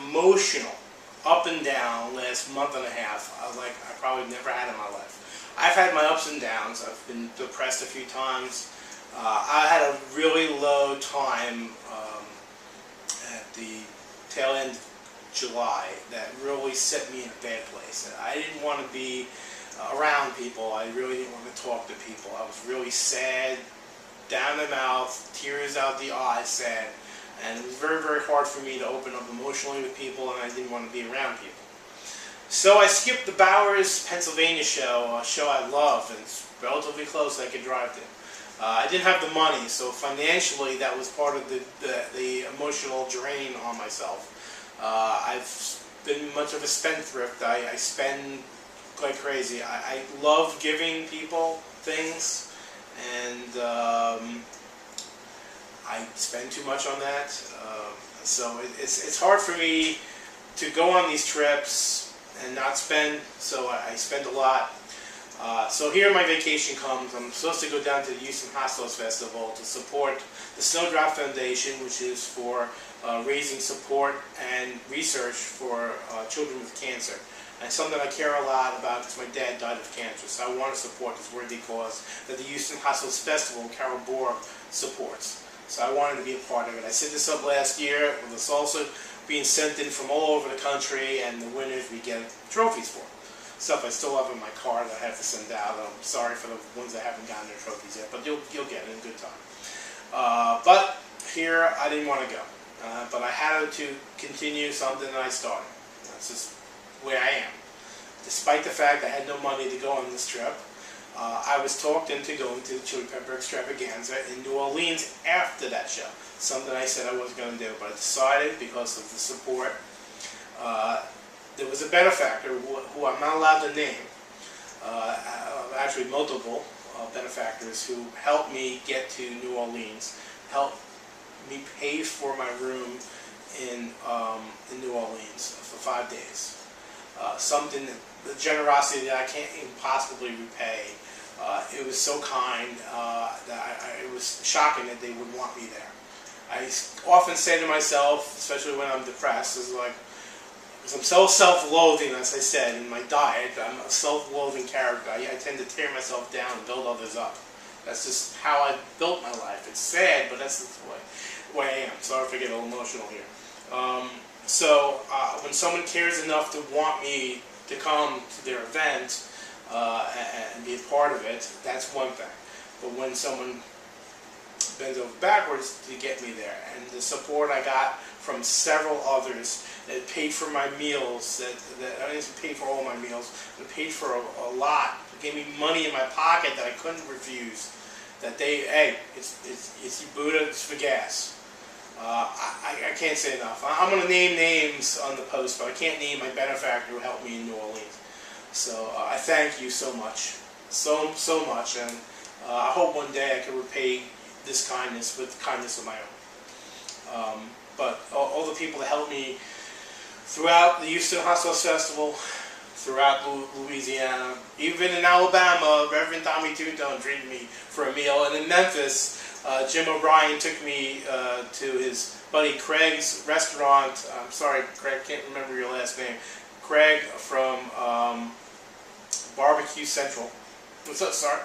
emotional up and down last month and a half like I probably never had in my life. I've had my ups and downs. I've been depressed a few times. I had a really low time at the tail end of July that really set me in a bad place. I didn't want to be around people. I really didn't want to talk to people. I was really sad, down the mouth, tears out the eyes, sad. And it was very, very hard for me to open up emotionally with people, and I didn't want to be around people. So I skipped the Bowers, Pennsylvania show, a show I love, and it's relatively close I could drive to. I didn't have the money, so financially that was part of the emotional drain on myself. I've been much of a spendthrift. I spend like crazy. I love giving people things, and I spend too much on that. So it's hard for me to go on these trips and not spend, so I spend a lot. So here my vacation comes. I'm supposed to go down to the Houston Hostos Festival to support the Snowdrop Foundation, which is for raising support and research for children with cancer. And something I care a lot about because my dad died of cancer, so I want to support this worthy cause that the Houston Hostos Festival, Carol Bohr, supports. So I wanted to be a part of it. I set this up last year with the salsa being sent in from all over the country, and the winners we get trophies for. Stuff I still have in my car that I have to send out. I'm sorry for the ones that haven't gotten their trophies yet, but you'll get it in good time. But here I didn't want to go, but I had to continue something that I started. That's just where I am. Despite the fact I had no money to go on this trip, I was talked into going to the Chili Pepper Extravaganza in New Orleans after that show. Something I said I wasn't going to do, but I decided because of the support. There was a benefactor who I'm not allowed to name, actually multiple benefactors who helped me get to New Orleans, helped me pay for my room in New Orleans for 5 days. Something, the generosity that I can't even possibly repay. It was so kind that it was shocking that they would want me there. I often say to myself, especially when I'm depressed, is like, because I'm so self-loathing, as I said, in my diet, I'm a self-loathing character. I tend to tear myself down and build others up. That's just how I built my life. It's sad, but that's the way I am. Sorry if I get a little emotional here. So when someone cares enough to want me to come to their event and be a part of it, that's one thing. But when someone bends over backwards to get me there, and the support I got from several others that paid for my meals, that I didn't pay for all my meals, but paid for a lot, gave me money in my pocket that I couldn't refuse. That they, hey, it's Buddah, it's for gas. I can't say enough. I'm going to name names on the post, but I can't name my benefactor who helped me in New Orleans. So I thank you so much, so much, and I hope one day I can repay this kindness with kindness of my own. But all the people that helped me throughout the Houston Hostos Festival, throughout Louisiana, even in Alabama, Reverend Tommy Tutone treated me for a meal, and in Memphis, Jim O'Brien took me to his buddy Craig's restaurant. I'm sorry, Craig, can't remember your last name. Craig from Barbecue Central. What's up, sorry?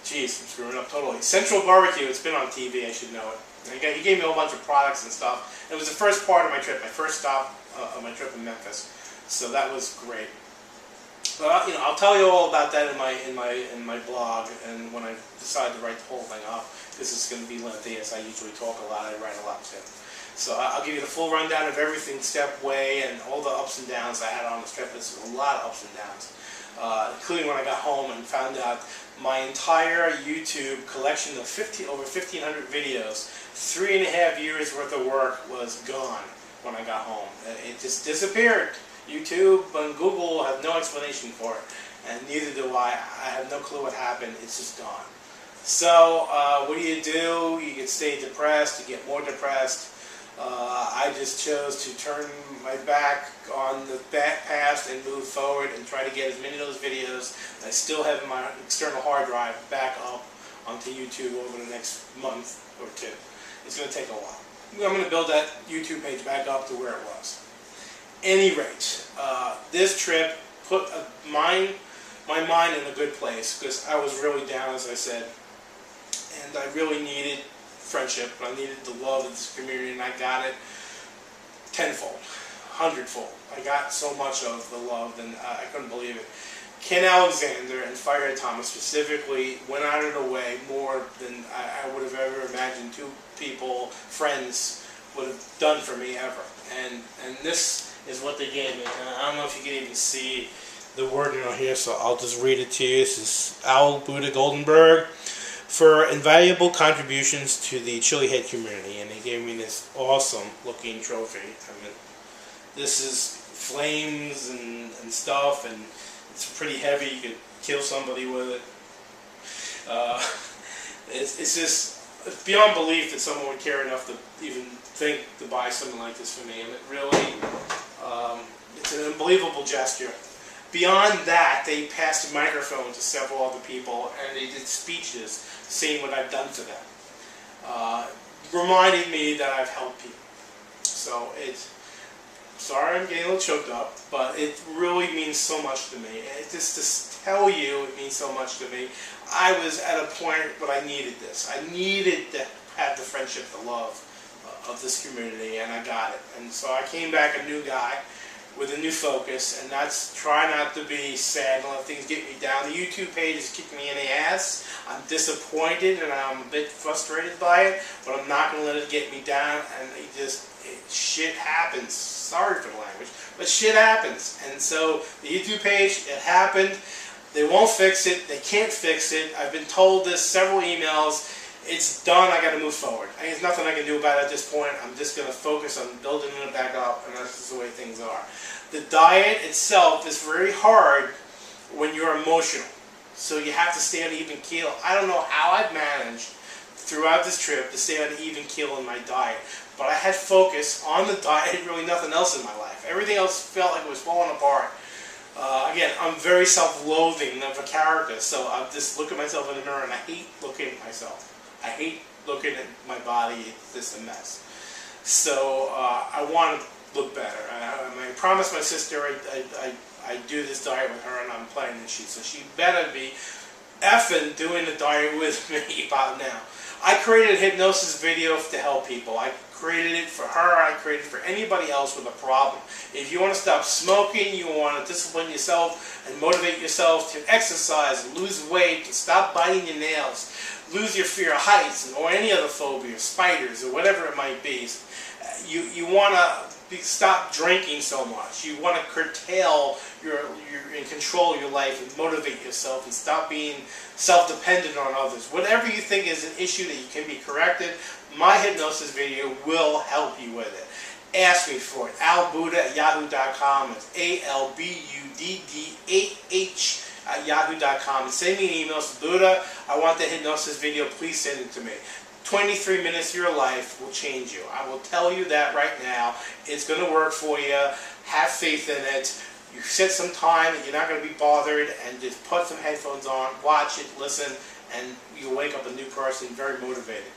Jeez, I'm screwing up totally. Central Barbecue, it's been on TV, I should know it. And he gave me a whole bunch of products and stuff. It was the first part of my trip, my first stop of my trip in Memphis. So that was great. But I'll tell you all about that in my blog, and when I decide to write the whole thing up, because it's going to be lengthy, as I usually talk a lot, I write a lot too. So I'll give you the full rundown of everything, step way, and all the ups and downs I had on this trip. There's a lot of ups and downs, including when I got home and found out my entire YouTube collection of over 1,500 videos, 3.5 years worth of work was gone when I got home. It just disappeared. YouTube and Google have no explanation for it, and neither do I. I have no clue what happened. It's just gone. So what do? You can stay depressed, you get more depressed. I just chose to turn my back on the past and move forward and try to get as many of those videos I still have in my external hard drive back up onto YouTube over the next month or two. It's going to take a while. I'm going to build that YouTube page back up to where it was. any rate, this trip put my mind in a good place, because I was really down, as I said, and I really needed friendship. I needed the love of this community, and I got it tenfold, hundredfold. I got so much of the love, and I couldn't believe it. Ken Alexander and Firehead Thomas specifically went out of their way more than I would have ever imagined two people, friends, would have done for me ever. And this is what they gave me. I don't know if you can even see the wording on here, so I'll just read it to you. This is Buddah Goldenberg for invaluable contributions to the Chili Head community, and they gave me this awesome looking trophy. I mean, this is flames and stuff, and it's pretty heavy. You could kill somebody with it. It's just beyond belief that someone would care enough to even think to buy something like this for me. And it really, it's an unbelievable gesture. Beyond that, they passed a microphone to several other people, and they did speeches saying what I've done for them, reminding me that I've helped people. So it's, sorry I'm getting a little choked up, but it really means so much to me. Just to tell you, it means so much to me. I was at a point where I needed this. I needed to have the friendship, the love of this community, and I got it. And so I came back a new guy with a new focus, and that's try not to be sad and let things get me down. The YouTube page is kicking me in the ass. I'm disappointed and I'm a bit frustrated by it, but I'm not going to let it get me down. And shit happens. Sorry for the language, but shit happens. And so the YouTube page, it happened. They won't fix it. They can't fix it. I've been told this, several emails. It's done. I got to move forward. There's nothing I can do about it at this point. I'm just going to focus on building it back up, and that's just the way things are. The diet itself is very hard when you're emotional, so you have to stay on an even keel. I don't know how I've managed throughout this trip to stay on an even keel in my diet, but I had focus on the diet, really nothing else in my life. Everything else felt like it was falling apart. Again, I'm very self-loathing of a character, so I just look at myself in the mirror and I hate looking at myself. I hate looking at my body. It's just a mess. So I want to look better. I promised my sister I'd do this diet with her, and I'm planning this sheet. So she better be effing doing the diet with me about now. I created a hypnosis video to help people. I created it for her. I created it for anybody else with a problem. If you want to stop smoking, you want to discipline yourself and motivate yourself to exercise, lose weight, to stop biting your nails, lose your fear of heights or any other phobia, spiders or whatever it might be. You want to stop drinking so much. You want to curtail and control your life and motivate yourself and stop being self-dependent on others. Whatever you think is an issue that you can be corrected, my hypnosis video will help you with it. Ask me for it. albuddah@yahoo.com. It's ALBUDDAH @yahoo.com. And send me an email to Buddah. I want the hypnosis video. Please send it to me. 23 minutes of your life will change you. I will tell you that right now. It's going to work for you. Have faith in it. You set some time and you're not going to be bothered, and just put some headphones on, watch it, listen, and you'll wake up a new person, very motivated.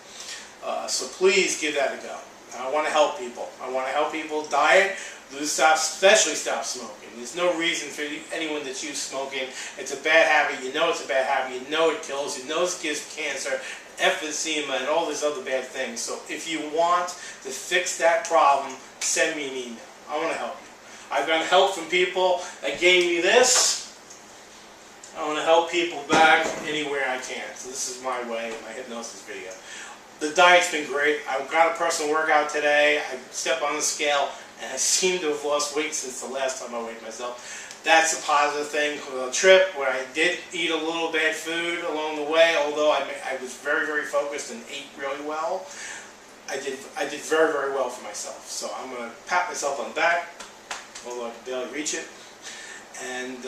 So please give that a go. I want to help people. I want to help people diet, especially stop smoking. There's no reason for anyone to choose smoking. It's a bad habit. You know it's a bad habit. You know it kills. You know it gives cancer, emphysema, and all these other bad things. So if you want to fix that problem, send me an email. I want to help you. I've gotten help from people that gave me this. I want to help people back anywhere I can. So this is my way, my hypnosis video. The diet's been great. I've got a personal workout today. I stepped on the scale and I seem to have lost weight since the last time I weighed myself. That's a positive thing. For the trip where I did eat a little bad food along the way, although I was very, very focused and ate really well, I did very, very well for myself. So I'm going to pat myself on the back, although I can barely reach it, and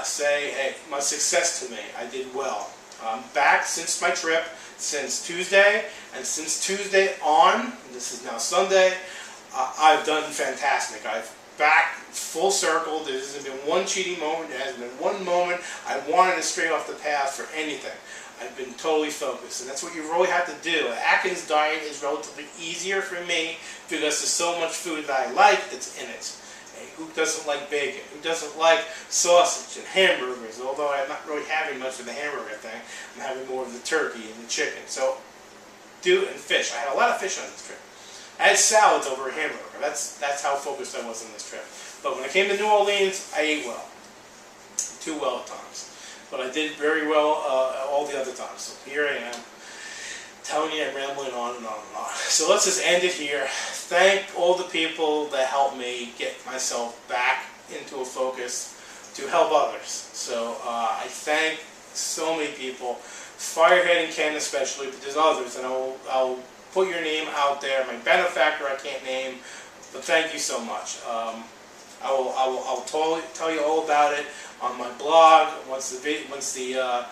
say, hey, my success to me. I did well. I'm back since my trip, since Tuesday, and since Tuesday on, and this is now Sunday, I've done fantastic. I've back full circle. There hasn't been one cheating moment. There hasn't been one moment I wanted to stray off the path for anything. I've been totally focused, and that's what you really have to do. An Atkins diet is relatively easier for me because there's so much food that I like that's in it. Hey, who doesn't like bacon? Who doesn't like sausage and hamburgers? Although I'm not really having much of the hamburger thing. I'm having more of the turkey and the chicken. So, and fish. I had a lot of fish on this trip. I had salads over a hamburger. That's how focused I was on this trip. But when I came to New Orleans, I ate well. Too well at times. But I did very well all the other times. So here I am, telling you I'm rambling on and on and on. So let's just end it here. Thank all the people that helped me get myself back into a focus to help others. So I thank so many people, Firehead and Ken especially, but there's others, and I'll put your name out there. My benefactor I can't name, but thank you so much. I'll tell you all about it on my blog once the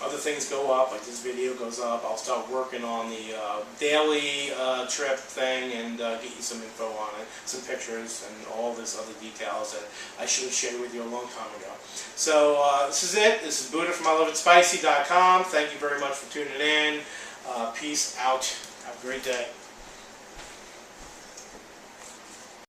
other things go up, like this video goes up. I'll start working on the daily trip thing and get you some info on it, some pictures, and all this other details that I should have shared with you a long time ago. So this is it. This is Buddah from ILoveItSpicy.com. Thank you very much for tuning in. Peace out. Have a great day.